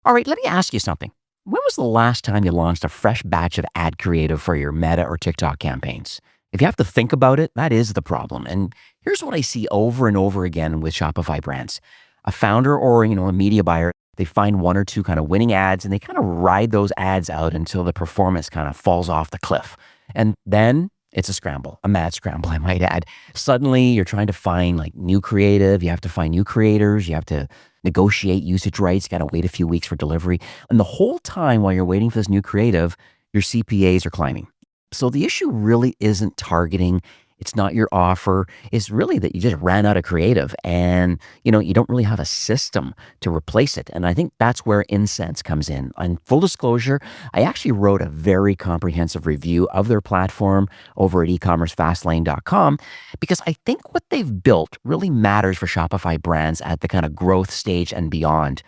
All right, let me ask you something. When was the last time you launched a fresh batch of ad creative for your Meta or TikTok campaigns? If you have to think about it, that is the problem. And here's what I see over and over again with Shopify brands. A founder or, a media buyer, they find one or two kind of winning ads and they kind of ride those ads out until the performance kind of falls off the cliff. And then it's a scramble, a mad scramble, I might add. Suddenly you're trying to find like new creative. You have to find new creators. You have to negotiate usage rights. You got to wait a few weeks for delivery. And the whole time while you're waiting for this new creative, your CPAs are climbing. So the issue really isn't targeting. It's not your offer. It's really that you just ran out of creative and, you don't really have a system to replace it. And I think that's where Incense comes in. On full disclosure, I actually wrote a very comprehensive review of their platform over at ecommercefastlane.com because I think what they've built really matters for Shopify brands at the kind of growth stage and beyond.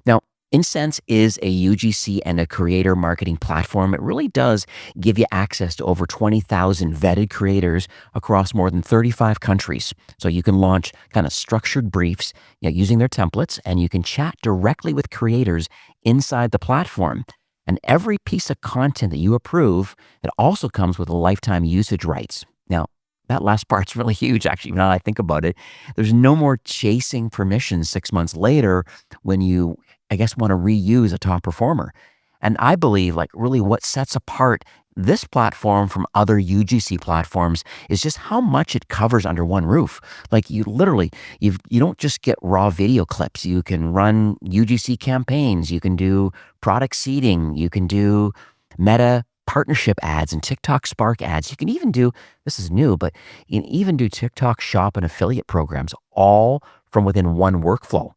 Now, Incense is a UGC and a creator marketing platform. It really does give you access to over 20,000 vetted creators across more than 35 countries. So you can launch kind of structured briefs using their templates, and you can chat directly with creators inside the platform. And every piece of content that you approve, it also comes with a lifetime usage rights. Now, that last part's really huge, actually, now that I think about it. There's no more chasing permissions 6 months later when you want to reuse a top performer. And I believe really what sets apart this platform from other UGC platforms is just how much it covers under one roof. Like you don't just get raw video clips. You can run UGC campaigns. You can do product seeding. You can do Meta partnership ads and TikTok Spark ads. You can even do, this is new, but you can even do TikTok shop and affiliate programs all from within one workflow.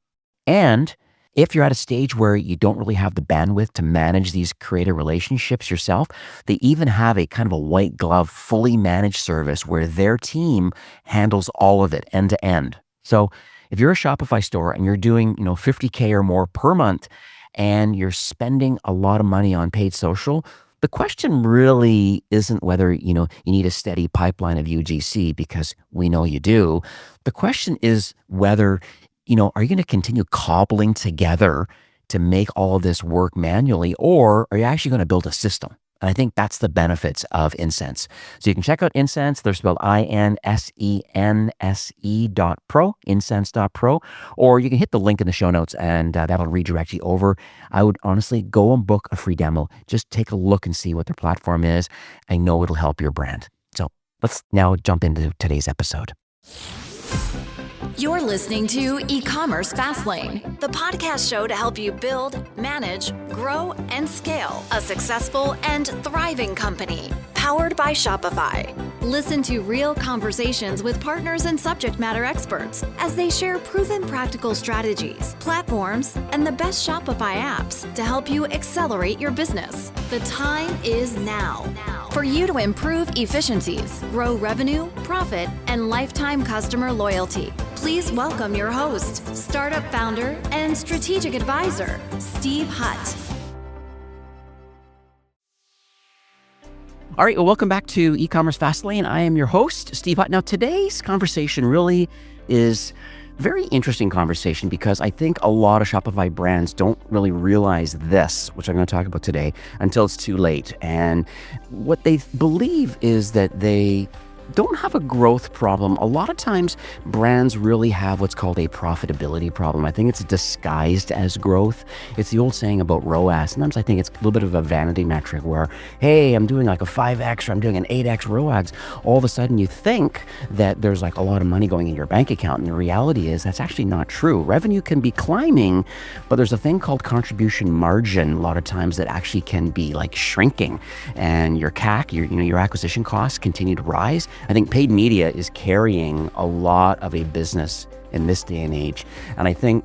And if you're at a stage where you don't really have the bandwidth to manage these creator relationships yourself, they even have a kind of a white glove, fully managed service where their team handles all of it end to end. So if you're a Shopify store and you're doing, $50K or more per month and you're spending a lot of money on paid social, the question really isn't whether, you need a steady pipeline of UGC, because we know you do. The question is whether are you going to continue cobbling together to make all of this work manually, or are you actually going to build a system? And I think that's the benefits of Incense. So you can check out Incense. They're spelled INSENSE.pro, incense.pro, or you can hit the link in the show notes and that'll redirect you over. I would honestly go and book a free demo. Just take a look and see what their platform is. I know it'll help your brand. So let's now jump into today's episode. You're listening to E-commerce Fastlane, the podcast show to help you build, manage, grow, and scale a successful and thriving company, powered by Shopify. Listen to real conversations with partners and subject matter experts as they share proven practical strategies, platforms, and the best Shopify apps to help you accelerate your business. The time is now for you to improve efficiencies, grow revenue, profit, and lifetime customer loyalty. Please welcome your host, startup founder, and strategic advisor, Steve Hutt. All right, well, welcome back to E-commerce Fastlane. I am your host, Steve Hutt. Now, today's conversation really is a very interesting conversation because I think a lot of Shopify brands don't really realize this, which I'm going to talk about today, until it's too late. And what they believe is that they don't have a growth problem. A lot of times brands really have what's called a profitability problem. I think it's disguised as growth. It's the old saying about ROAS. Sometimes I think it's a little bit of a vanity metric where, hey, I'm doing like a 5X or I'm doing an 8X ROAS. All of a sudden you think that there's like a lot of money going in your bank account. And the reality is that's actually not true. Revenue can be climbing, but there's a thing called contribution margin a lot of times that actually can be like shrinking. And your CAC, your acquisition costs continue to rise. I think paid media is carrying a lot of a business in this day and age. And I think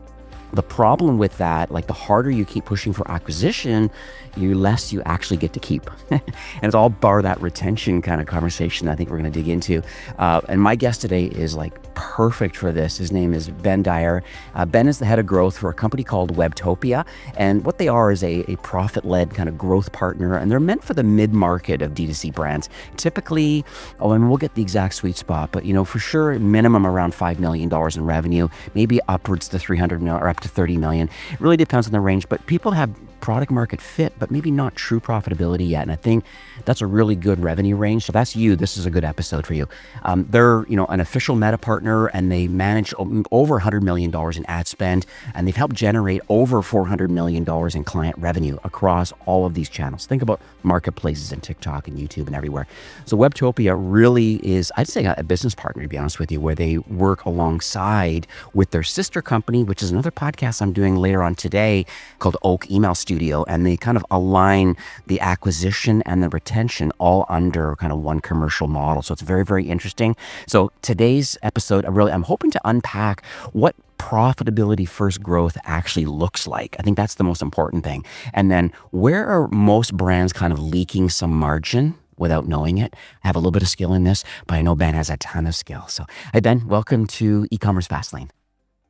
the problem with that, like the harder you keep pushing for acquisition, the less you actually get to keep. And it's all bar that retention kind of conversation I think we're going to dig into. And my guest today is like perfect for this. His name is Dyer. Ben is the head of growth for a company called Webtopia. And what they are is a profit-led kind of growth partner. And they're meant for the mid-market of D2C brands. Typically, and we'll get the exact sweet spot, but for sure, minimum around $5 million in revenue, maybe upwards to 300 million or up to 30 million. It really depends on the range, but people have product market fit, but maybe not true profitability yet. And I think that's a really good revenue range. So if that's you, this is a good episode for you. They're, an official Meta partner, and they manage over $100 million in ad spend, and they've helped generate over $400 million in client revenue across all of these channels. Think about marketplaces and TikTok and YouTube and everywhere. So Webtopia really is, I'd say, a business partner, to be honest with you, where they work alongside with their sister company, which is another podcast I'm doing later on today called Oak Email Studio. And they kind of align the acquisition and the retention all under kind of one commercial model. So it's very, very interesting. So today's episode, I'm hoping to unpack what profitability first growth actually looks like. I think that's the most important thing. And then where are most brands kind of leaking some margin without knowing it? I have a little bit of skill in this, but I know Ben has a ton of skill. So, hey Ben, welcome to E-commerce Fastlane.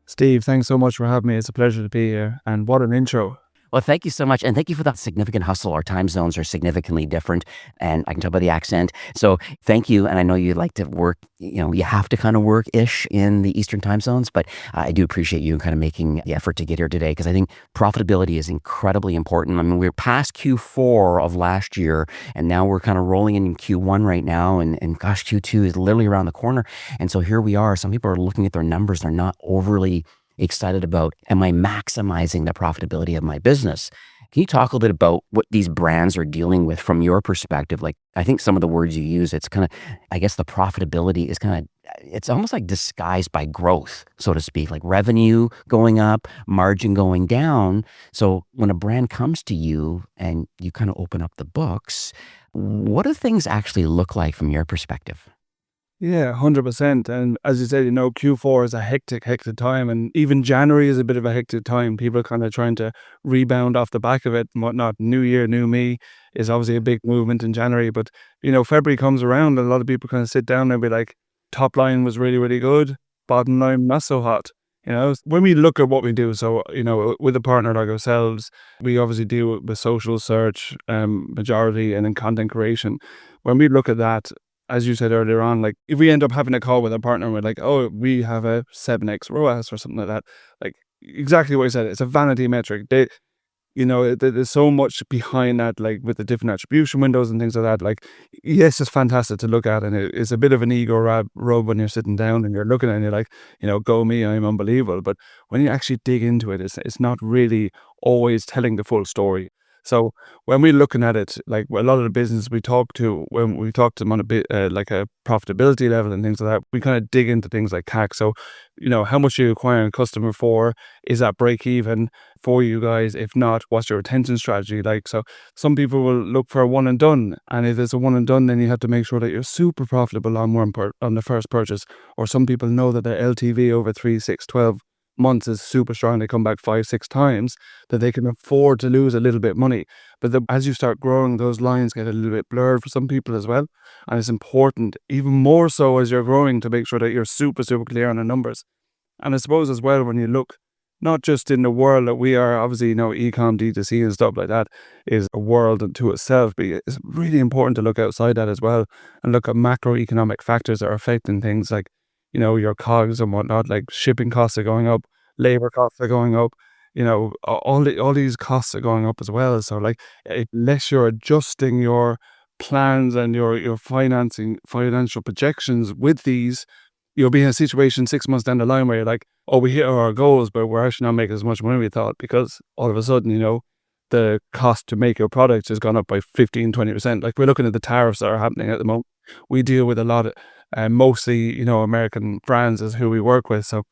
Steve, thanks so much for having me. It's a pleasure to be here. And what an intro. Well, thank you so much. And thank you for that significant hustle. Our time zones are significantly different, and I can tell by the accent. So thank you. And I know you like to work, you have to kind of work-ish in the Eastern time zones, but I do appreciate you kind of making the effort to get here today, because I think profitability is incredibly important. I mean, we're past Q4 of last year, and now we're kind of rolling in Q1 right now. And gosh, Q2 is literally around the corner. And so here we are. Some people are looking at their numbers. They're not overly excited about, am I maximizing the profitability of my business? Can you talk a little bit about what these brands are dealing with from your perspective? Like, I think some of the words you use, it's kind of, I guess the profitability is kind of, it's almost like disguised by growth, so to speak, like revenue going up, margin going down. So when a brand comes to you and you kind of open up the books, what do things actually look like from your perspective? Yeah, 100%. And as you said, Q4 is a hectic time. And even January is a bit of a hectic time. People are kind of trying to rebound off the back of it and whatnot. New year, new me is obviously a big movement in January. But, February comes around and a lot of people kind of sit down and be like, top line was really, really good. Bottom line, not so hot. When we look at what we do, so, with a partner like ourselves, we obviously deal with social search, majority, and then content creation. When we look at that, as you said earlier on, like if we end up having a call with a partner and we're like, oh, we have a 7x ROAS or something like that, like exactly what you said, it's a vanity metric. There's so much behind that, like with the different attribution windows and things like that. Like, yes, it's fantastic to look at, and it's a bit of an ego rub when you're sitting down and you're looking at it and you're like, go me, I'm unbelievable. But when you actually dig into it, it's not really always telling the full story. So when we're looking at it, like a lot of the business we talk to, when we talk to them on a bit like a profitability level and things like that, we kind of dig into things like CAC. So, how much are you acquiring a customer for? Is that break even for you guys? If not, what's your retention strategy like? So some people will look for a one and done. And if it's a one and done, then you have to make sure that you're super profitable on on the first purchase. Or some people know that their LTV over 3, 6, 12 months is super strong. They come back 5, 6 times, that they can afford to lose a little bit of money. But as you start growing, those lines get a little bit blurred for some people as well. And it's important, even more so as you're growing, to make sure that you're super, super clear on the numbers. And I suppose as well, when you look, not just in the world that we are, obviously, e-com, D2C and stuff like that is a world unto itself, but it's really important to look outside that as well and look at macroeconomic factors that are affecting things like, your COGS and whatnot, like shipping costs are going up, labor costs are going up, all these costs are going up as well. So like, unless you're adjusting your plans and your financial projections with these, you'll be in a situation 6 months down the line where you're like, oh, we hit our goals, but we're actually not making as much money as we thought, because all of a sudden, the cost to make your product has gone up by 15-20%. Like, we're looking at the tariffs that are happening at the moment. We deal with a lot of mostly, American brands is who we work with. So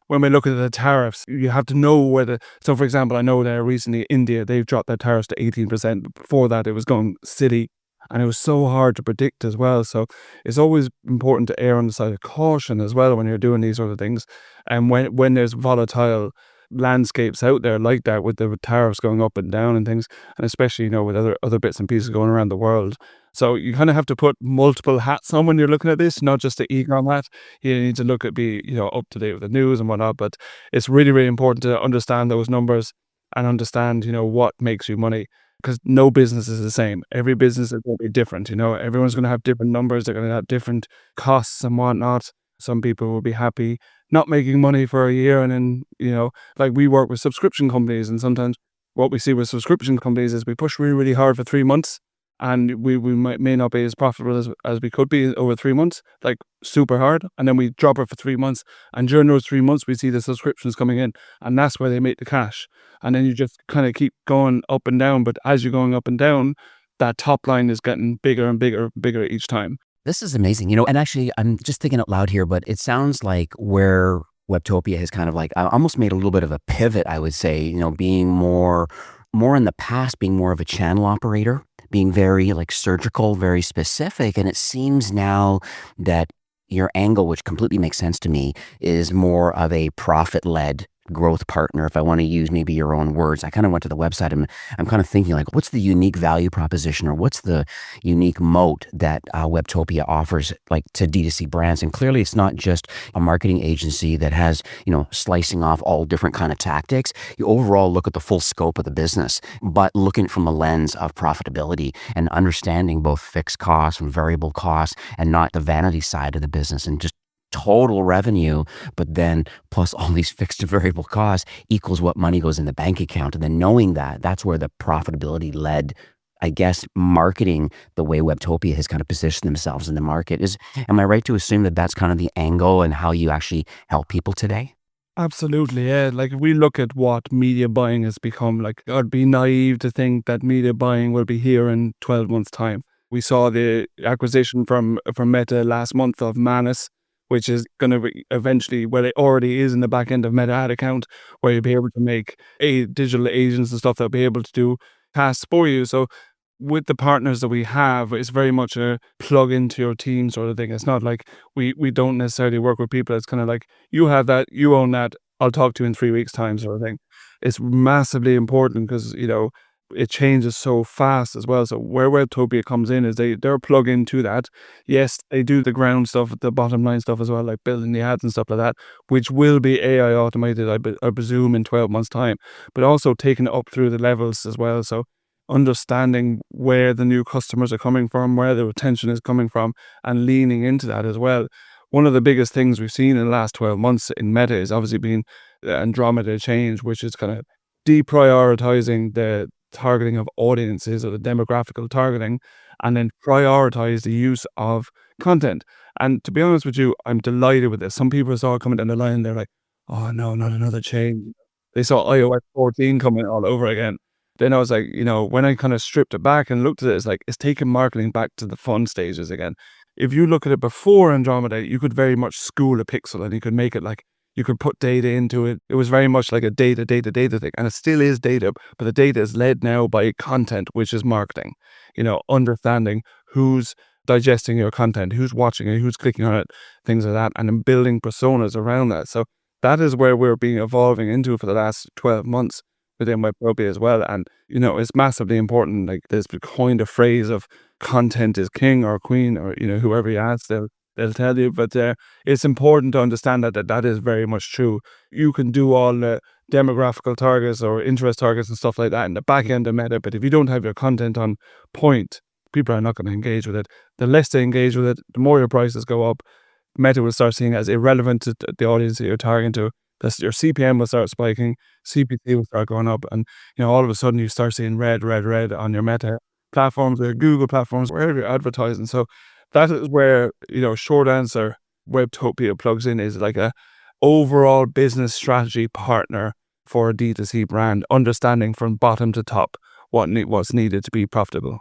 when we look at the tariffs, you have to know whether, so for example, I know that recently India, they've dropped their tariffs to 18%. But before that, it was going silly, and it was so hard to predict as well. So it's always important to err on the side of caution as well when you're doing these sort of things. And when there's volatile landscapes out there like that, with the tariffs going up and down and things, and especially, with other bits and pieces going around the world. So you kind of have to put multiple hats on when you're looking at this, not just the e-com hat. You need to be up to date with the news and whatnot. But it's really, really important to understand those numbers and understand, what makes you money, because no business is the same. Every business is going to be different. Everyone's going to have different numbers. They're going to have different costs and whatnot. Some people will be happy not making money for a year, and then, like we work with subscription companies, and sometimes what we see with subscription companies is we push really, really hard for 3 months, and we may not be as profitable as we could be over 3 months, like super hard, and then we drop it for 3 months, and during those 3 months we see the subscriptions coming in, and that's where they make the cash. And then you just kind of keep going up and down, but as you're going up and down, that top line is getting bigger and bigger and bigger each time. This is amazing. And actually, I'm just thinking out loud here, but it sounds like where Webtopia has kind of like almost made a little bit of a pivot, I would say, being more in the past, being more of a channel operator, being very like surgical, very specific. And it seems now that your angle, which completely makes sense to me, is more of a profit-led growth partner. If I want to use maybe your own words, I kind of went to the website and I'm kind of thinking like, what's the unique value proposition, or what's the unique moat that Webtopia offers like to D2C brands? And clearly it's not just a marketing agency that has, slicing off all different kind of tactics. You overall look at the full scope of the business, but looking from a lens of profitability and understanding both fixed costs and variable costs, and not the vanity side of the business and just total revenue, but then plus all these fixed and variable costs equals what money goes in the bank account. And then knowing that, that's where the profitability led, I guess, marketing, the way Webtopia has kind of positioned themselves in the market is. Am I right to assume that that's kind of the angle and how you actually help people today? Absolutely, yeah. Like if we look at what media buying has become, like I'd be naive to think that media buying will be here in 12 months' time. We saw the acquisition from Meta last month of Manus, which is going to be eventually, well, it already is in the back end of Meta ad account, where you'll be able to make digital agents and stuff that'll be able to do tasks for you. So with the partners that we have, it's very much a plug into your team sort of thing. It's not like we don't necessarily work with people. It's kind of like, you have that, you own that, I'll talk to you in 3 weeks' time sort of thing. It's massively important because, it changes so fast as well. So where Webtopia comes in is they're plug into that. Yes, they do the ground stuff, the bottom line stuff as well, like building the ads and stuff like that, which will be AI automated, I presume, in 12 months' time, but also taking it up through the levels as well. So understanding where the new customers are coming from, where the retention is coming from, and leaning into that as well. One of the biggest things we've seen in the last 12 months in Meta is obviously been the Andromeda change, which is kind of deprioritizing the targeting of audiences or the demographical targeting, and then prioritize the use of content. And to be honest with you, I'm delighted with this. Some people saw it coming down the line and they're like, oh no, not another change. They saw iOS 14 coming all over again. Then I was like, when I kind of stripped it back and looked at it, it's like, it's taking marketing back to the fun stages again. If you look at it before Andromeda, you could very much school a pixel and you could make it like, you could put data into it. It was very much like a data thing. And it still is data, but the data is led now by content, which is marketing. Understanding who's digesting your content, who's watching it, who's clicking on it, things like that, and then building personas around that. So that is where we're being evolving into for the last 12 months within Webtopia as well. And, it's massively important. Like there's coined a phrase of content is king or queen, or, whoever you ask, they'll tell you, but it's important to understand that is very much true. You can do all the demographical targets or interest targets and stuff like that in the back end of Meta, but if you don't have your content on point, people are not going to engage with it. The less they engage with it, the more your prices go up. Meta will start seeing it as irrelevant to the audience that you're targeting to. Your CPM will start spiking, CPC will start going up, and all of a sudden you start seeing red on your Meta platforms or Google platforms, wherever you're advertising. So that is where, short answer, Webtopia plugs in, is like a overall business strategy partner for a D2C brand, understanding from bottom to top what's needed to be profitable.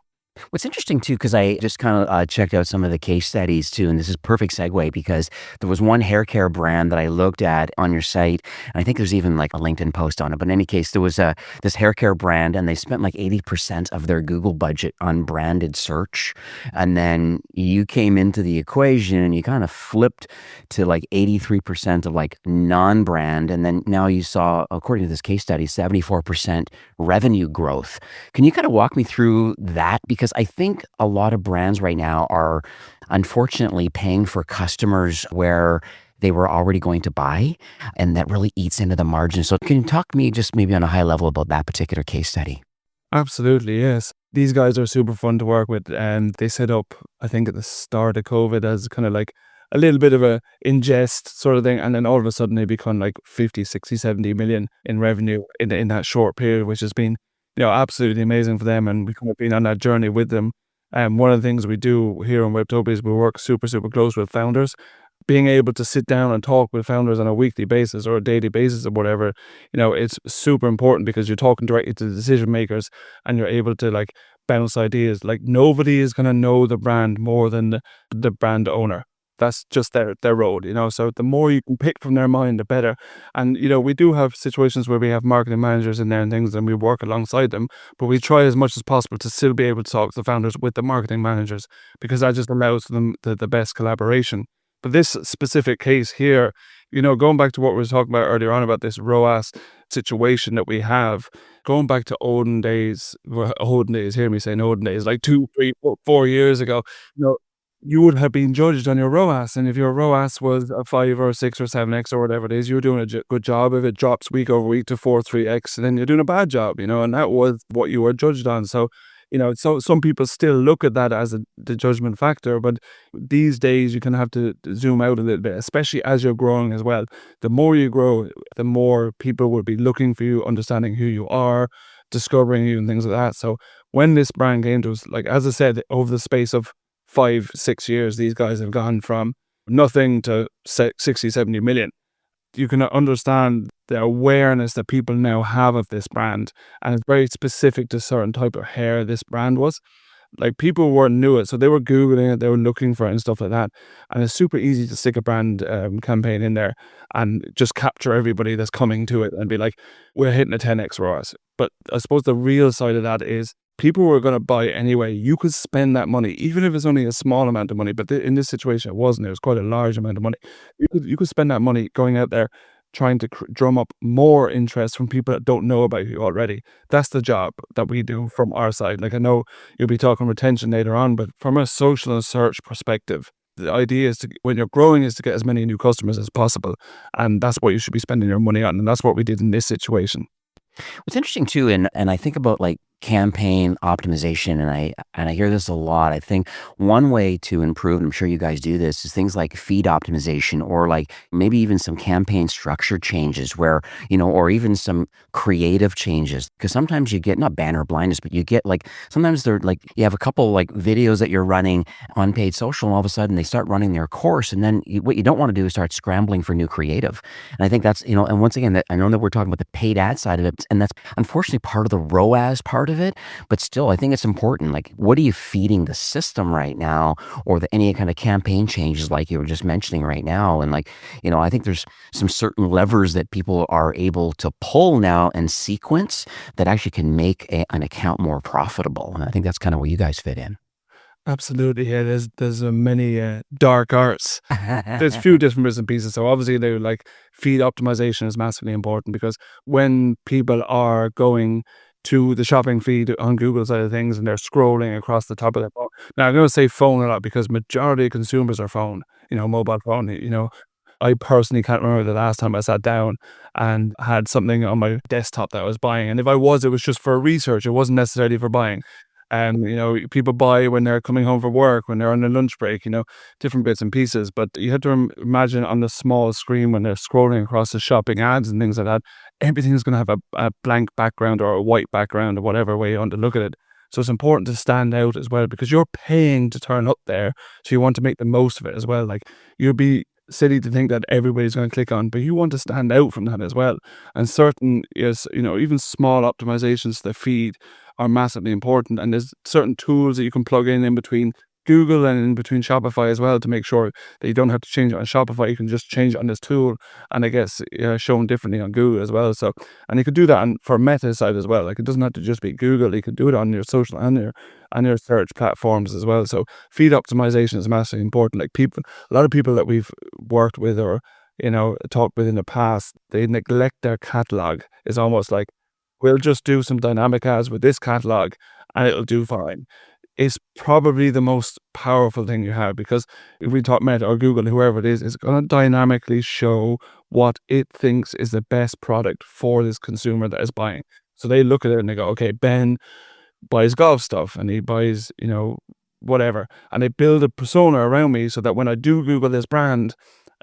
What's interesting too, because I just kind of checked out some of the case studies too, and this is a perfect segue because there was one haircare brand that I looked at on your site, and I think there's even like a LinkedIn post on it. But in any case, there was this haircare brand, and they spent like 80% of their Google budget on branded search, and then you came into the equation and you kind of flipped to like 83% of like non-brand, and then now you saw, according to this case study, 74% revenue growth. Can you kind of walk me through that? Because I think a lot of brands right now are unfortunately paying for customers where they were already going to buy, and that really eats into the margin. So can you talk to me just maybe on a high level about that particular case study? Absolutely, yes. These guys are super fun to work with, and they set up, I think at the start of COVID, as kind of like a little bit of a ingest sort of thing, and then all of a sudden they become like 50, 60, 70 million in revenue in that short period, which has been, absolutely amazing for them. And we've kind of been on that journey with them. And one of the things we do here on Webtopia is we work super, super close with founders. Being able to sit down and talk with founders on a weekly basis or a daily basis or whatever, it's super important because you're talking directly to the decision makers and you're able to like bounce ideas. Like nobody is going to know the brand more than the brand owner. That's just their road, so the more you can pick from their mind, the better. And, we do have situations where we have marketing managers in there and things, and we work alongside them, but we try as much as possible to still be able to talk to the founders with the marketing managers because that just allows them the best collaboration. But this specific case here, going back to what we were talking about earlier on about this ROAS situation that we have, going back to olden days, hear me saying olden days, like 2, 3, 4 years ago, you would have been judged on your ROAS. And if your ROAS was a 5 or 6 or 7x or whatever it is, you're doing a good job. If it drops week over week to 4, 3x, then you're doing a bad job, and that was what you were judged on. So, so some people still look at that as the judgment factor, but these days you kind of have to zoom out a little bit, especially as you're growing as well. The more you grow, the more people will be looking for you, understanding who you are, discovering you and things like that. So when this brand came to us, like, as I said, over the space of 5, 6 years, these guys have gone from nothing to 60, 70 million. You can understand the awareness that people now have of this brand, and it's very specific to certain type of hair this brand was. Like, people weren't knew it, so they were Googling it, they were looking for it and stuff like that. And it's super easy to stick a brand campaign in there and just capture everybody that's coming to it and be like, we're hitting a 10x ROAS. But I suppose the real side of that is people were going to buy anyway. You could spend that money, even if it's only a small amount of money. But in this situation, it wasn't. It was quite a large amount of money. You could spend that money going out there trying to drum up more interest from people that don't know about you already. That's the job that we do from our side. Like, I know you'll be talking retention later on, but from a social and search perspective, the idea is when you're growing is to get as many new customers as possible. And that's what you should be spending your money on. And that's what we did in this situation. What's interesting too, and I think about like campaign optimization, and I hear this a lot. I think one way to improve, and I'm sure you guys do this, is things like feed optimization, or like maybe even some campaign structure changes where, or even some creative changes. Because sometimes you get, not banner blindness, but you get like, sometimes they're like, you have a couple like videos that you're running on paid social, and all of a sudden they start running their course. And then what you don't want to do is start scrambling for new creative. And I think that's, and once again, I know that we're talking about the paid ad side of it, and that's unfortunately part of the ROAS part of it, but still I think it's important. Like, what are you feeding the system right now, or any kind of campaign changes like you were just mentioning right now? And like, I think there's some certain levers that people are able to pull now and sequence that actually can make an account more profitable. And I think that's kind of where you guys fit in. Absolutely, yeah. There's many dark arts. There's a few different bits and pieces. So obviously, they like feed optimization is massively important, because when people are going to the shopping feed on Google side of things and they're scrolling across the top of their phone. Now, I'm going to say phone a lot because majority of consumers are phone, mobile phone. I personally can't remember the last time I sat down and had something on my desktop that I was buying. And if I was, it was just for research. It wasn't necessarily for buying. And, people buy when they're coming home from work, when they're on their lunch break, different bits and pieces. But you have to imagine on the small screen when they're scrolling across the shopping ads and things like that, everything's going to have a blank background or a white background or whatever way you want to look at it. So it's important to stand out as well, because you're paying to turn up there. So you want to make the most of it as well. Like, you'll be silly to think that everybody's going to click on, but you want to stand out from that as well. And certain, even small optimizations to the feed are massively important. And there's certain tools that you can plug in between Google and in between Shopify as well, to make sure that you don't have to change it on Shopify. You can just change it on this tool, and I guess shown differently on Google as well. So, and you could do that for Meta side as well. Like, it doesn't have to just be Google. You can do it on your social and your search platforms as well. So feed optimization is massively important. Like, a lot of people that we've worked with or talked with in the past, they neglect their catalog. It's almost like, we'll just do some dynamic ads with this catalog and it'll do fine. It's probably the most powerful thing you have, because if we talk Meta or Google, whoever it is, it's going to dynamically show what it thinks is the best product for this consumer that is buying. So they look at it and they go, okay, Ben buys golf stuff and he buys, whatever. And they build a persona around me so that when I do Google this brand,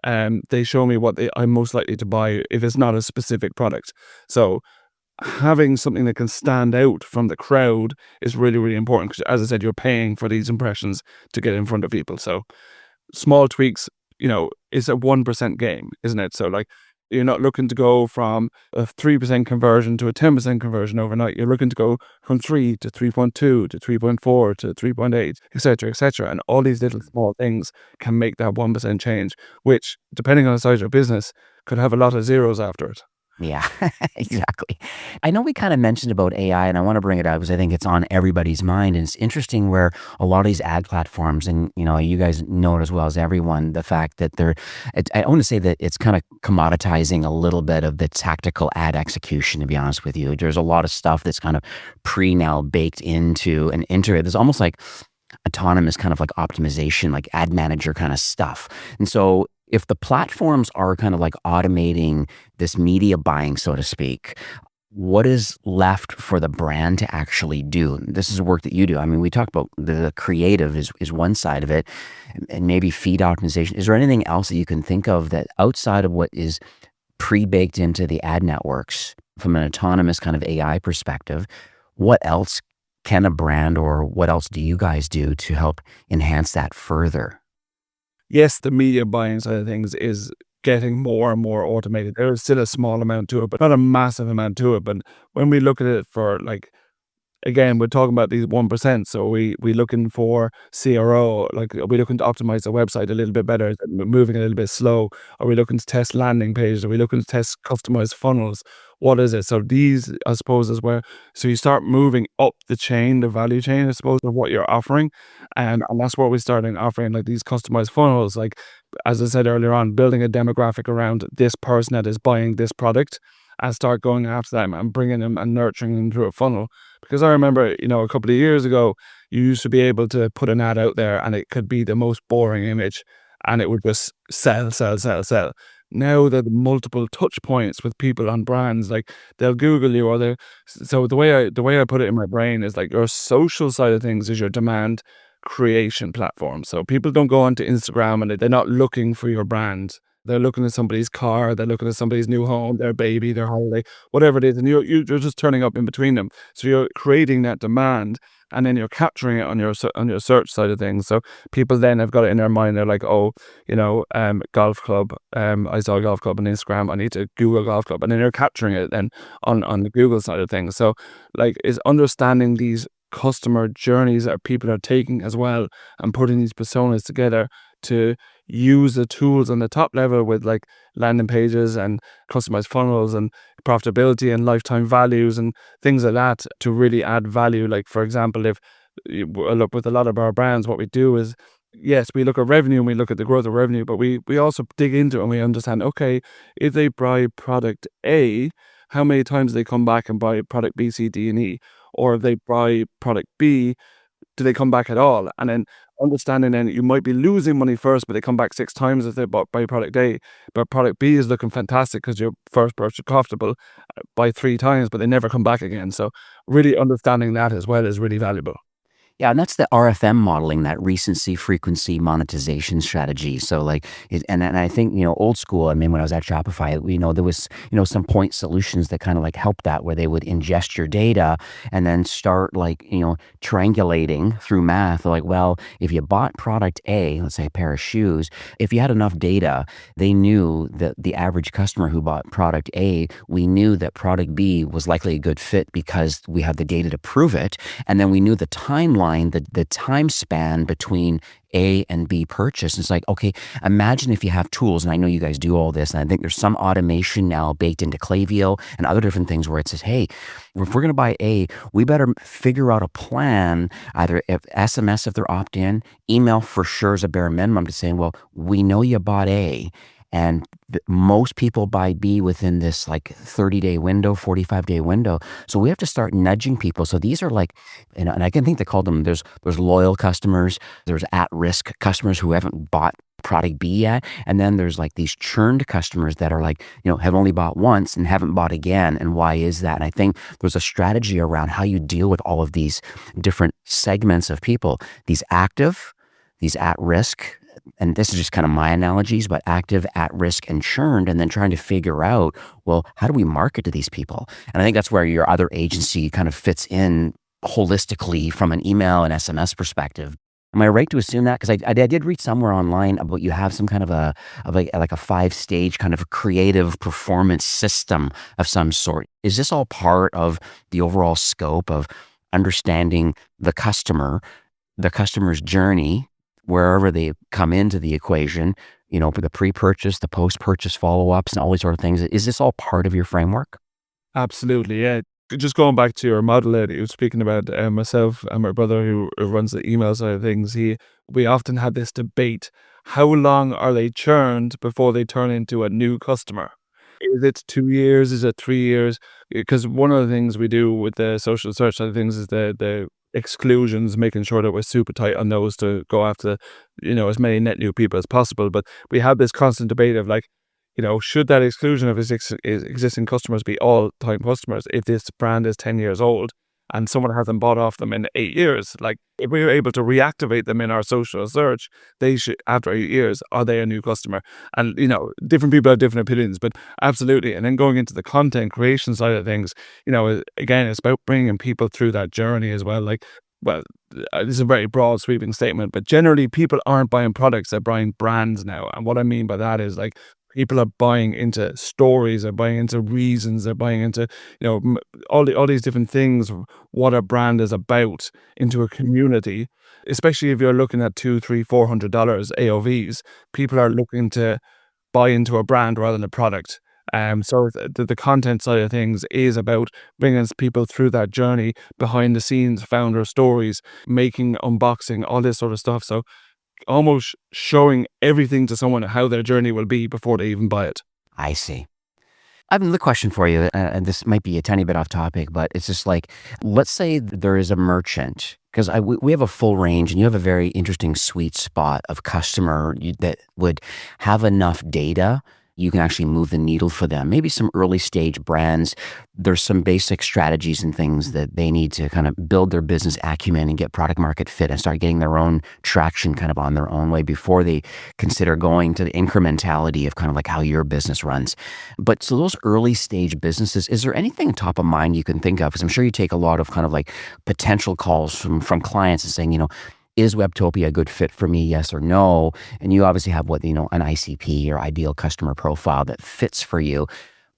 they show me what I'm most likely to buy if it's not a specific product. So having something that can stand out from the crowd is really, really important because, as I said, you're paying for these impressions to get in front of people. So small tweaks, it's a 1% game, isn't it? So like, you're not looking to go from a 3% conversion to a 10% conversion overnight. You're looking to go from 3 to 3.2 to 3.4 to 3.8, etc., etc. And all these little small things can make that 1% change, which, depending on the size of your business, could have a lot of zeros after it. Yeah, exactly. I know we kind of mentioned about AI, and I want to bring it up because I think it's on everybody's mind. And it's interesting where a lot of these ad platforms, and you guys know it as well as everyone, the fact that I want to say that it's kind of commoditizing a little bit of the tactical ad execution, to be honest with you. There's a lot of stuff that's kind of now baked into and into it. It's almost like autonomous kind of like optimization, like ad manager kind of stuff. And so if the platforms are kind of like automating this media buying, so to speak, what is left for the brand to actually do? This is work that you do. I mean, we talked about the creative is one side of it, and maybe feed optimization. Is there anything else that you can think of that outside of what is pre-baked into the ad networks from an autonomous kind of AI perspective? What else can a brand, or what else do you guys do to help enhance that further? Yes, the media buying side of things is getting more and more automated. There is still a small amount to it, but not a massive amount to it. But when we look at it for, like, again, we're talking about these 1%. So we looking for CRO, like, are we looking to optimize the website a little bit better? Is it moving a little bit slow? Are we looking to test landing pages? Are we looking to test customized funnels? What is it? So these, I suppose, is where, so you start moving up the chain, the value chain, I suppose, of what you're offering. And that's what we started offering, like these customized funnels. Like, as I said earlier on, building a demographic around this person that is buying this product, and start going after them and bringing them and nurturing them through a funnel. Because I remember, a couple of years ago, you used to be able to put an ad out there and it could be the most boring image and it would just sell, sell, sell, sell. Now there are multiple touch points with people on brands, like they'll Google you, or so the way I put it in my brain is like, your social side of things is your demand creation platform. So people don't go onto Instagram and they're not looking for your brand. They're looking at somebody's car, they're looking at somebody's new home, their baby, their holiday, whatever it is, and you're just turning up in between them. So you're creating that demand, and then you're capturing it on your search side of things. So people then have got it in their mind. They're like, oh, golf club. I saw a golf club on Instagram. I need to Google golf club, and then you're capturing it then on the Google side of things. So, like, is understanding these customer journeys that people are taking as well, and putting these personas together to use the tools on the top level with, like, landing pages and customized funnels and profitability and lifetime values and things like that to really add value. Like, for example, if you look with a lot of our brands, what we do is, yes, we look at revenue and we look at the growth of revenue, but we also dig into it and we understand, okay, if they buy product A, how many times they come back and buy product B, C, D, and E? Or if they buy product B, do they come back at all? And then understanding then you might be losing money first, but they come back 6 times if they buy product A. But product B is looking fantastic because your first purchase profitable by 3 times, but they never come back again. So really understanding that as well is really valuable. Yeah, and that's the RFM modeling, that recency, frequency, monetization strategy. So like, and I think, old school, I mean, when I was at Shopify, there was, some point solutions that kind of like helped that, where they would ingest your data and then start like, triangulating through math. Like, well, if you bought product A, let's say a pair of shoes, if you had enough data, they knew that the average customer who bought product A, we knew that product B was likely a good fit because we had the data to prove it. And then we knew the timeline, the time span between A and B purchase. It's like, okay, imagine if you have tools, and I know you guys do all this, and I think there's some automation now baked into Klaviyo and other different things where it says, hey, if we're going to buy A, we better figure out a plan, either if SMS if they're opt-in, email for sure is a bare minimum, to saying, well, we know you bought A, and most people buy B within this like 30-day window, 45-day window. So we have to start nudging people. So these are like, and I can think they call them, there's loyal customers, there's at-risk customers who haven't bought product be at? And then there's like these churned customers that are like, have only bought once and haven't bought again. And why is that? And I think there's a strategy around how you deal with all of these different segments of people, these active, these at risk. And this is just kind of my analogies, but active, at risk, and churned, and then trying to figure out, well, how do we market to these people? And I think that's where your other agency kind of fits in holistically from an email and SMS perspective. Am I right to assume that? Because I did read somewhere online about you have some kind of like a 5-stage kind of creative performance system of some sort. Is this all part of the overall scope of understanding the customer's journey, wherever they come into the equation, for the pre-purchase, the post-purchase follow-ups and all these sort of things? Is this all part of your framework? Absolutely, yeah. Just going back to your model that you were speaking about, myself and my brother who runs the email side of things, we often had this debate. How long are they churned before they turn into a new customer? Is it 2 years? Is it 3 years? Because one of the things we do with the social search side of things is the exclusions, making sure that we're super tight on those to go after, as many net new people as possible. But we have this constant debate of like, should that exclusion of existing customers be all-time customers if this brand is 10 years old and someone hasn't bought off them in 8 years? Like, if we were able to reactivate them in our social search, they should, after 8 years, are they a new customer? And, different people have different opinions, but absolutely. And then going into the content creation side of things, again, it's about bringing people through that journey as well. Like, well, this is a very broad sweeping statement, but generally people aren't buying products, they're buying brands now. And what I mean by that is like, people are buying into stories, they're buying into reasons, they're buying into, all these different things, what a brand is about, into a community. Especially if you're looking at $200, $300, $400 AOVs, people are looking to buy into a brand rather than a product. So the content side of things is about bringing people through that journey, behind the scenes, founder stories, making unboxing, all this sort of stuff. So almost showing everything to someone how their journey will be before they even buy it. I see. I have another question for you, and this might be a tiny bit off topic, but it's just like, let's say there is a merchant, because we have a full range, and you have a very interesting sweet spot of customer that would have enough data. You can actually move the needle for them. Maybe some early stage brands, there's some basic strategies and things that they need to kind of build their business acumen and get product market fit and start getting their own traction kind of on their own way before they consider going to the incrementality of kind of like how your business runs. But so those early stage businesses, is there anything top of mind you can think of? Because I'm sure you take a lot of kind of like potential calls from clients and saying, is Webtopia a good fit for me, yes or no? And you obviously have an ICP or ideal customer profile that fits for you.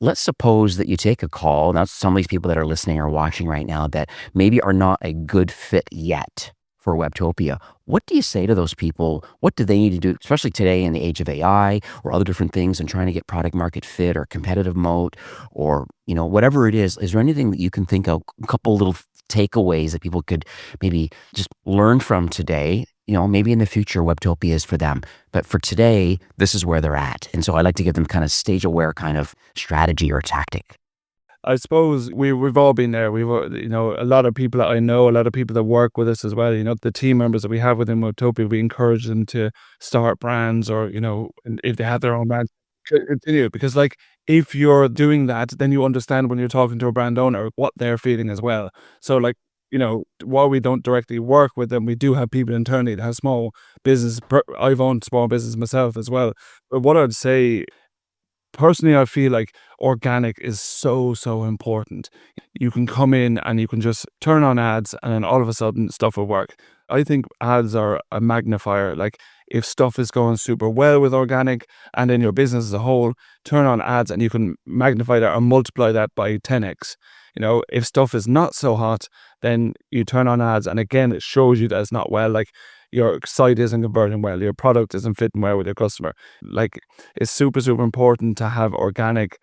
Let's suppose that you take a call. Now, some of these people that are listening or watching right now that maybe are not a good fit yet for Webtopia. What do you say to those people? What do they need to do, especially today in the age of AI or other different things and trying to get product market fit or competitive moat or, whatever it is? Is there anything that you can think of, a couple little takeaways that people could maybe just learn from today? Maybe in the future, Webtopia is for them. But for today, this is where they're at. And so I like to give them kind of stage-aware kind of strategy or tactic. I suppose we've all been there. We've, a lot of people that I know, a lot of people that work with us as well, the team members that we have within Webtopia, we encourage them to start brands or, if they have their own brands, continue. Because like, if you're doing that, then you understand when you're talking to a brand owner what they're feeling as well. So like, while we don't directly work with them, we do have people internally that have small business. I've owned small business myself as well. But what I'd say, personally, I feel like organic is so important. You can come in and you can just turn on ads and then all of a sudden stuff will work. I think ads are a magnifier. Like, if stuff is going super well with organic and in your business as a whole, turn on ads and you can magnify that or multiply that by 10x. If stuff is not so hot, then you turn on ads and again, it shows you that it's not well. Like, your site isn't converting well, your product isn't fitting well with your customer. Like, it's super important to have organic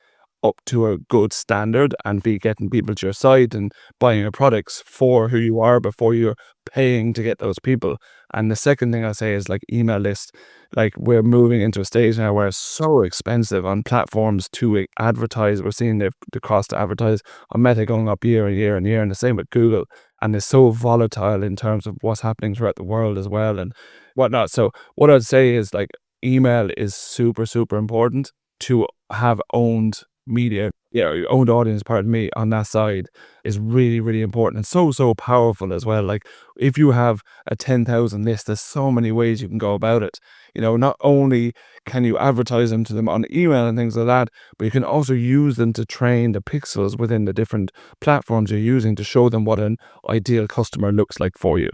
up to a good standard and be getting people to your site and buying your products for who you are before you're paying to get those people. And the second thing I say is like email list. Like, we're moving into a stage now where it's so expensive on platforms to advertise. We're seeing the cost to advertise on Meta going up year and year and year, and the same with Google. And it's so volatile in terms of what's happening throughout the world as well and whatnot. So what I'd say is like, email is super, super important to have owned media, your owned audience, pardon me, on that side is really, really important and so, so powerful as well. Like if you have a 10,000 list, there's so many ways you can go about it. Not only can you advertise them to them on email and things like that, but you can also use them to train the pixels within the different platforms you're using to show them what an ideal customer looks like for you.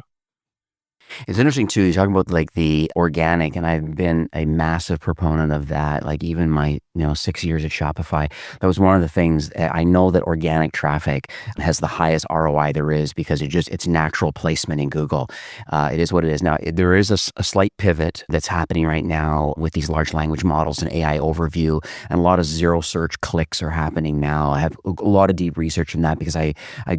It's interesting too, you're talking about like the organic, and I've been a massive proponent of that. Like even my, 6 years at Shopify, that was one of the things. I know that organic traffic has the highest ROI there is because it's natural placement in Google. It is what it is. Now, there is a slight pivot that's happening right now with these large language models and AI overview, and a lot of zero search clicks are happening now. I have a lot of deep research in that because I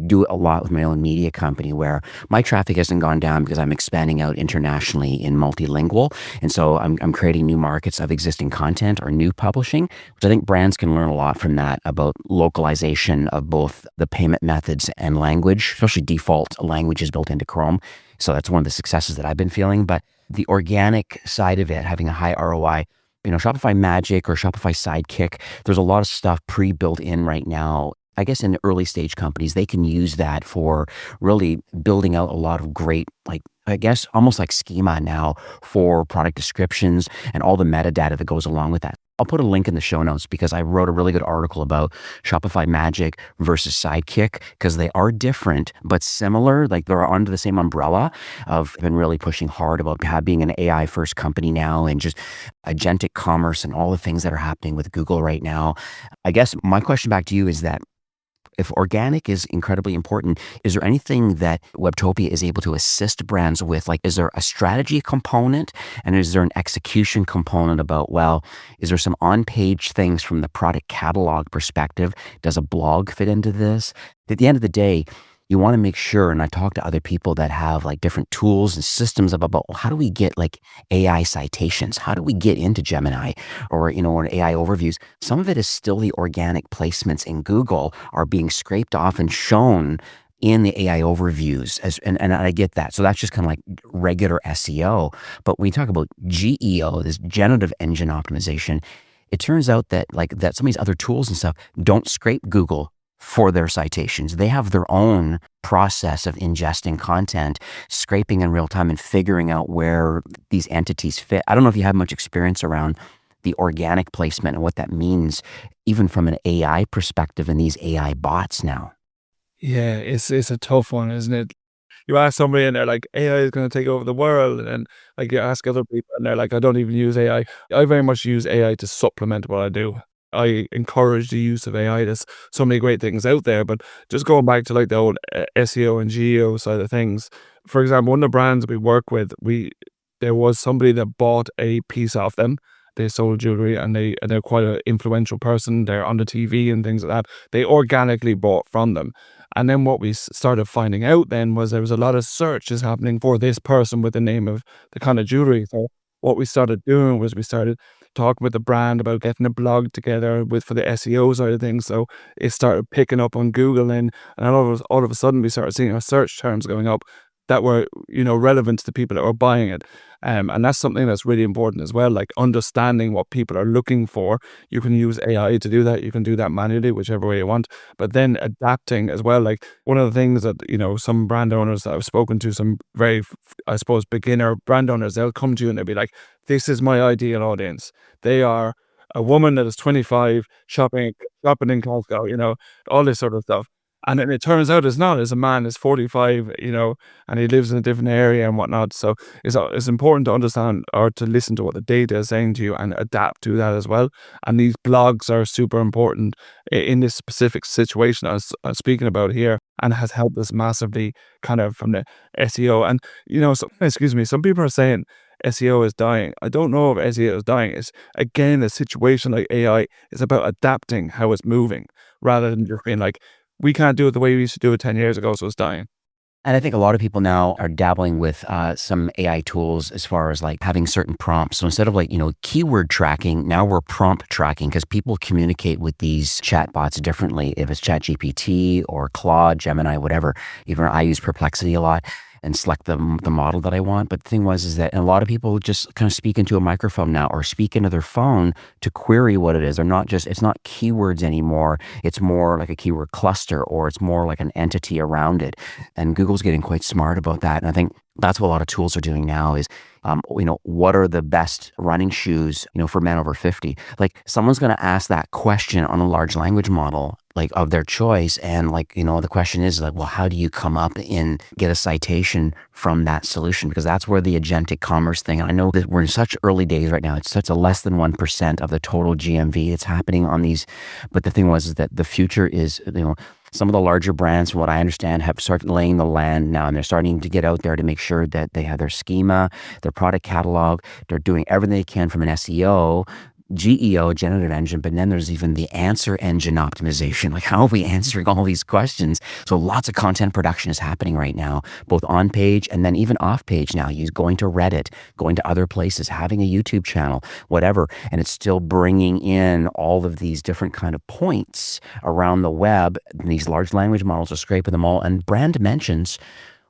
do a lot with my own media company where my traffic hasn't gone down because I'm expanding out internationally in multilingual. And so I'm creating new markets of existing content or new publishing, which I think brands can learn a lot from that about localization of both the payment methods and language, especially default languages built into Chrome. So that's one of the successes that I've been feeling. But the organic side of it, having a high ROI, Shopify Magic or Shopify Sidekick, there's a lot of stuff pre-built in right now. I guess in early stage companies, they can use that for really building out a lot of great, I guess almost like schema now for product descriptions and all the metadata that goes along with that. I'll put a link in the show notes because I wrote a really good article about Shopify Magic versus Sidekick because they are different but similar. Like they're under the same umbrella of been really pushing hard about being an AI first company now and just agentic commerce and all the things that are happening with Google right now. I guess my question back to you is that if organic is incredibly important, is there anything that Webtopia is able to assist brands with? Like, is there a strategy component and is there an execution component about, is there some on-page things from the product catalog perspective? Does a blog fit into this? At the end of the day, you want to make sure, and I talk to other people that have like different tools and systems about how do we get like AI citations? How do we get into Gemini or AI overviews? Some of it is still the organic placements in Google are being scraped off and shown in the AI overviews, and I get that. So that's just kind of like regular SEO. But when you talk about GEO, this generative engine optimization, it turns out that that some of these other tools and stuff don't scrape Google for their citations. They have their own process of ingesting content, scraping in real time and figuring out where these entities fit. I don't know if you have much experience around the organic placement and what that means, even from an AI perspective and these AI bots now. Yeah, it's a tough one, isn't it? You ask somebody and they're like, AI is going to take over the world. And like you ask other people and they're like, I don't even use AI. I very much use AI to supplement what I do. I encourage the use of AI. There's so many great things out there, but just going back to like the old SEO and GEO side of things. For example, one of the brands we work with, there was somebody that bought a piece off them. They sold jewelry and they're quite an influential person. They're on the TV and things like that. They organically bought from them. And then what we started finding out then was there was a lot of searches happening for this person with the name of the kind of jewelry. So what we started doing was we started talking with the brand about getting a blog together for the SEO side of things. So it started picking up on Google and all of a sudden we started seeing our search terms going up that were, relevant to the people that were buying it. And that's something that's really important as well, like understanding what people are looking for. You can use AI to do that. You can do that manually, whichever way you want, but then adapting as well. Like one of the things that, some brand owners that I've spoken to, some very, I suppose, beginner brand owners, they'll come to you and they'll be like, this is my ideal audience. They are a woman that is 25 shopping in Costco, all this sort of stuff. And then it turns out it's not. As a man is 45, and he lives in a different area and whatnot. So it's important to understand or to listen to what the data is saying to you and adapt to that as well. And these blogs are super important in this specific situation I was speaking about here, and has helped us massively kind of from the SEO. And, some people are saying SEO is dying. I don't know if SEO is dying. It's, again, a situation like AI is about adapting how it's moving rather than just being like, we can't do it the way we used to do it 10 years ago, so it's dying. And I think a lot of people now are dabbling with some AI tools as far as like having certain prompts. So instead of keyword tracking, now we're prompt tracking because people communicate with these chatbots differently. If it's ChatGPT or Claude, Gemini, whatever. Even I use Perplexity a lot. and select the model that I want. But the thing is that a lot of people just kind of speak into a microphone now or speak into their phone to query what it is. They're not just, it's not keywords anymore. It's more like a keyword cluster, or it's more like an entity around it. And Google's getting quite smart about that. And I think that's what a lot of tools are doing now is, what are the best running shoes, for men over 50? Like someone's going to ask that question on a large language model, like of their choice. And the question is like, well, how do you come up and get a citation from that solution? Because that's where the agentic commerce thing, and I know that we're in such early days right now. It's such a less than 1% of the total GMV that's happening on these. But the thing is that the future is, some of the larger brands, from what I understand, have started laying the land now, and they're starting to get out there to make sure that they have their schema, their product catalog. They're doing everything they can from an SEO, GEO, generative engine, but then there's even the answer engine optimization. Like, how are we answering all these questions? So lots of content production is happening right now, both on page and then even off page now. You're going to Reddit, going to other places, having a YouTube channel, whatever. And it's still bringing in all of these different kind of points around the web. And these large language models are scraping them all. And brand mentions,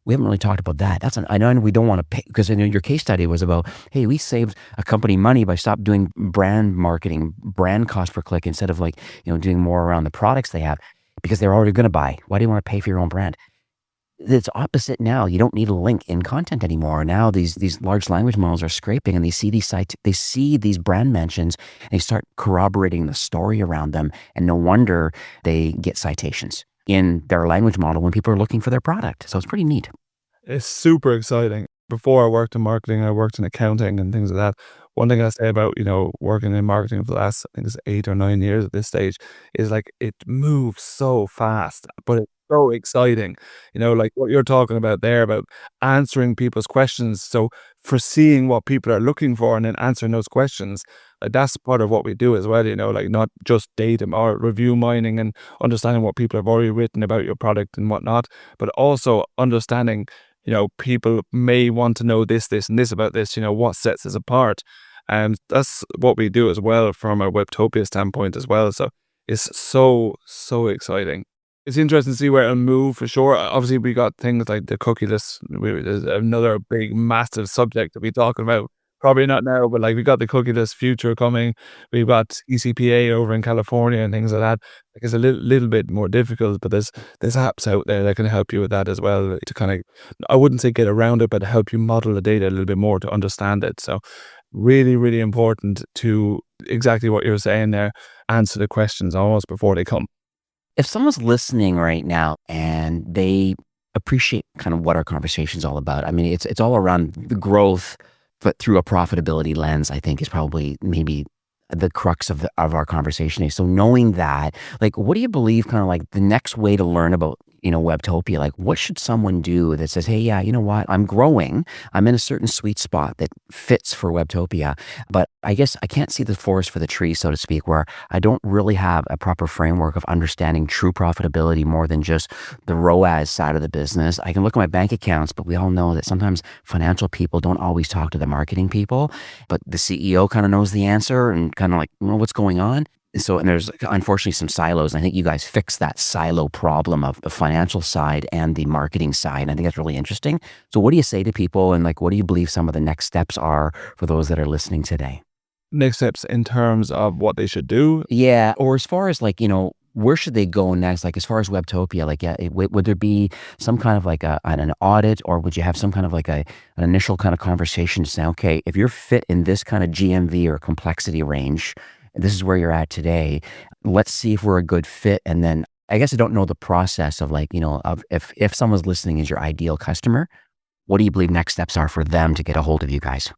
we haven't really talked about that. I know we don't want to pay, because your case study was about, hey, we saved a company money by stop doing brand marketing, brand cost per click, instead of doing more around the products they have, because they're already going to buy. Why do you want to pay for your own brand? It's opposite now. You don't need a link in content anymore. Now these large language models are scraping, and they see these brand mentions, and they start corroborating the story around them. And no wonder they get citations in their language model when people are looking for their product. So it's pretty neat. It's super exciting. Before I worked in marketing, I worked in accounting and things like that. One thing I say about, working in marketing for the last, I think it's 8 or 9 years at this stage, is like it moves so fast, but it's so exciting. Like what you're talking about there, about answering people's questions. So foreseeing what people are looking for and then answering those questions, like that's part of what we do as well, like not just data or review mining and understanding what people have already written about your product and whatnot, but also understanding, people may want to know this, and this about this, what sets us apart. And that's what we do as well from a Webtopia standpoint as well. So it's so, so exciting. It's interesting to see where it'll move for sure. Obviously, we got things like the cookieless. There's another big, massive subject to be talking about. Probably not now, but like we got the cookieless future coming. We've got ECPA over in California and things like that. Like it's a little bit more difficult, but there's apps out there that can help you with that as well, to kind of, I wouldn't say get around it, but to help you model the data a little bit more to understand it. So really, really important to, exactly what you're saying there, answer the questions almost before they come. If someone's listening right now and they appreciate kind of what our conversation is all about, I mean, it's all around the growth, but through a profitability lens, I think is probably maybe the crux of our conversation. So knowing that, like, what do you believe kind of like the next way to learn about, Webtopia? Like, what should someone do that says, hey, yeah, you know what? I'm growing. I'm in a certain sweet spot that fits for Webtopia, but I guess I can't see the forest for the trees, so to speak, where I don't really have a proper framework of understanding true profitability more than just the ROAS side of the business. I can look at my bank accounts, but we all know that sometimes financial people don't always talk to the marketing people, but the CEO kind of knows the answer and kind of like, what's going on? So, and there's unfortunately some silos. And I think you guys fix that silo problem of the financial side and the marketing side. And I think that's really interesting. So what do you say to people, and like, what do you believe some of the next steps are for those that are listening today? Next steps in terms of what they should do? Yeah. Or as far as like, where should they go next? Like as far as Webtopia, like, yeah, would there be some kind of like an audit, or would you have some kind of like an initial kind of conversation to say, okay, if you're fit in this kind of GMV or complexity range, this is where you're at today. Let's see if we're a good fit. And then I guess I don't know the process of like, of if someone's listening is your ideal customer, what do you believe next steps are for them to get a hold of you guys?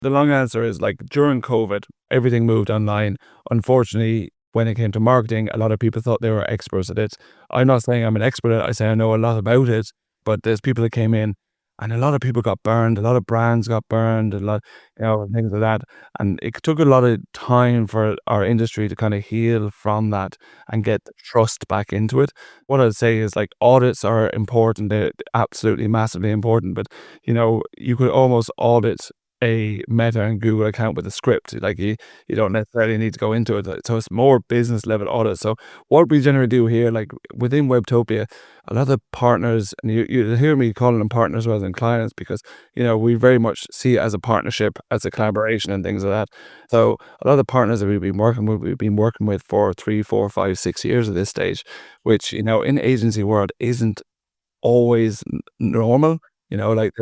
The long answer is, like, during COVID, everything moved online. Unfortunately, when it came to marketing, a lot of people thought they were experts at it. I'm not saying I'm an expert at it. I say I know a lot about it, but there's people that came in and a lot of people got burned. A lot of brands got burned, a lot, things like that. And it took a lot of time for our industry to kind of heal from that and get trust back into it. What I'd say is, like, audits are important. They're absolutely massively important, but you could almost audit a Meta and Google account with a script. Like you don't necessarily need to go into it. So it's more business level audit. So what we generally do here, like within Webtopia, a lot of partners, and you hear me calling them partners rather than clients, because we very much see it as a partnership, as a collaboration and things like that. So a lot of the partners that we've been working with for 3, 4, 5, 6 years at this stage, which in agency world isn't always normal. Like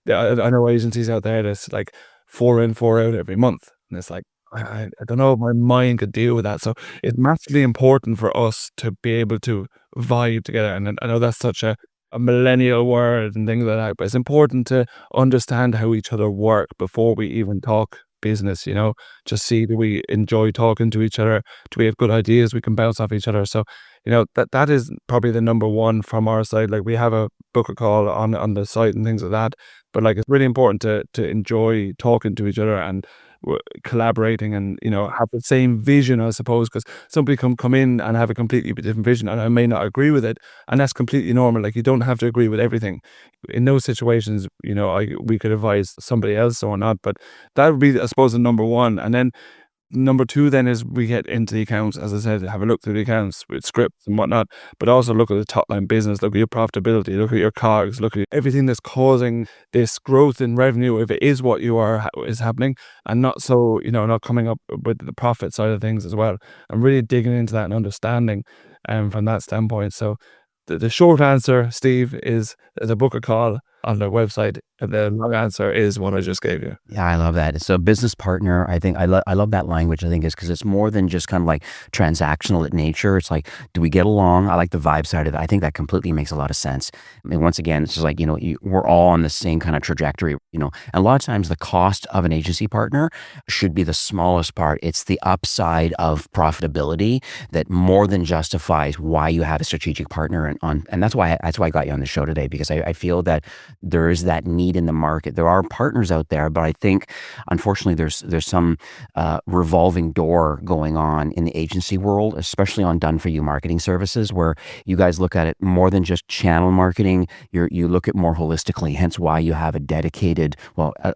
I know agencies out there that's like 4 in, 4 out every month, and it's like I don't know if my mind could deal with that. So it's massively important for us to be able to vibe together. And I know that's such a millennial word and things like that, but it's important to understand how each other work before we even talk business. Just see, do we enjoy talking to each other? Do we have good ideas we can bounce off each other? So that is probably the number one from our side. Like, we have a book a call on the site and things like that, but like it's really important to enjoy talking to each other and collaborating, and have the same vision, I suppose, because somebody come in and have a completely different vision, and I may not agree with it, and that's completely normal. Like, you don't have to agree with everything. In those situations, we could advise somebody else or not, but that would be, I suppose, the number one. And then number two then is we get into the accounts, as I said, have a look through the accounts with scripts and whatnot, but also look at the top line business, look at your profitability, look at your COGS, look at everything that's causing this growth in revenue, if it is what is happening, and not so, not coming up with the profit side of things as well, and really digging into that and understanding from that standpoint. So the short answer, Steve, is the book a call on the website, and the long answer is what I just gave you. Yeah, I love that. So business partner, I think I love that language. I think is because it's more than just kind of like transactional in nature. It's like, do we get along? I like the vibe side of it. I think that completely makes a lot of sense. I mean, once again, it's just like, we're all on the same kind of trajectory, and a lot of times the cost of an agency partner should be the smallest part. It's the upside of profitability that more than justifies why you have a strategic partner. And that's why I got you on the show today, because I feel that there is that need in the market. There are partners out there, but I think, unfortunately, there's some revolving door going on in the agency world, especially on done-for-you marketing services, where you guys look at it more than just channel marketing. You look at more holistically, hence why you have a dedicated,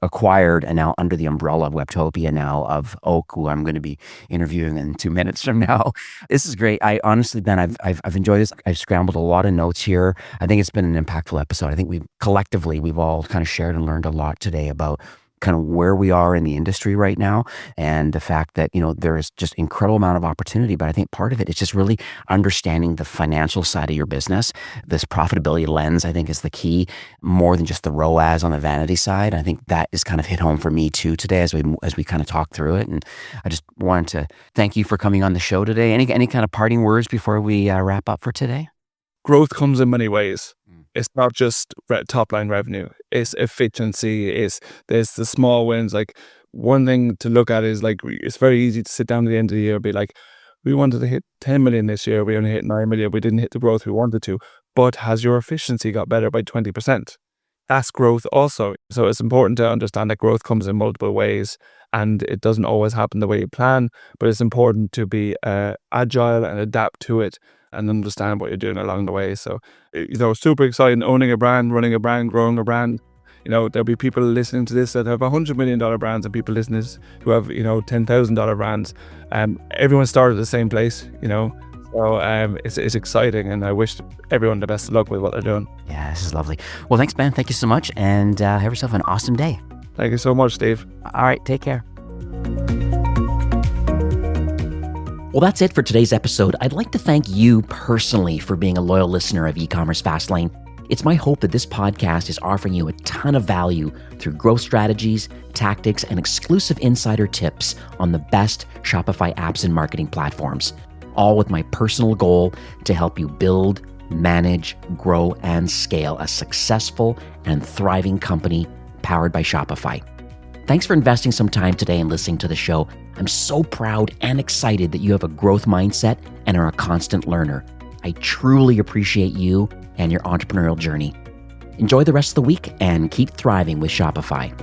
acquired, and now under the umbrella of Webtopia now, of Oak, who I'm going to be interviewing in 2 minutes from now. This is great. I honestly, Ben, I've enjoyed this. I've scrambled a lot of notes here. I think it's been an impactful episode. I think we've all kind of shared and learned a lot today about kind of where we are in the industry right now, and the fact that, there is just incredible amount of opportunity. But I think part of it is just really understanding the financial side of your business. This profitability lens, I think, is the key, more than just the ROAS on the vanity side. I think that is kind of hit home for me too today as we kind of talk through it. And I just wanted to thank you for coming on the show today. Any kind of parting words before we wrap up for today? Growth comes in many ways. It's not just top line revenue. It's efficiency. There's the small wins. Like, one thing to look at is, like, it's very easy to sit down at the end of the year and be like, we wanted to hit 10 million this year. We only hit 9 million. We didn't hit the growth we wanted to. But has your efficiency got better by 20%? That's growth also. So it's important to understand that growth comes in multiple ways, and it doesn't always happen the way you plan, but it's important to be agile and adapt to it and understand what you're doing along the way. So, super exciting, owning a brand, running a brand, growing a brand. There'll be people listening to this that have $100 million brands, and people listening to this who have, $10,000 brands. Everyone started at the same place, So it's exciting, and I wish everyone the best of luck with what they're doing. Yeah, this is lovely. Well, thanks, Ben. Thank you so much, and have yourself an awesome day. Thank you so much, Steve. All right, take care. Well, that's it for today's episode. I'd like to thank you personally for being a loyal listener of E-commerce Fastlane. It's my hope that this podcast is offering you a ton of value through growth strategies, tactics, and exclusive insider tips on the best Shopify apps and marketing platforms, all with my personal goal to help you build, manage, grow, and scale a successful and thriving company powered by Shopify. Thanks for investing some time today and listening to the show. I'm so proud and excited that you have a growth mindset and are a constant learner. I truly appreciate you and your entrepreneurial journey. Enjoy the rest of the week and keep thriving with Shopify.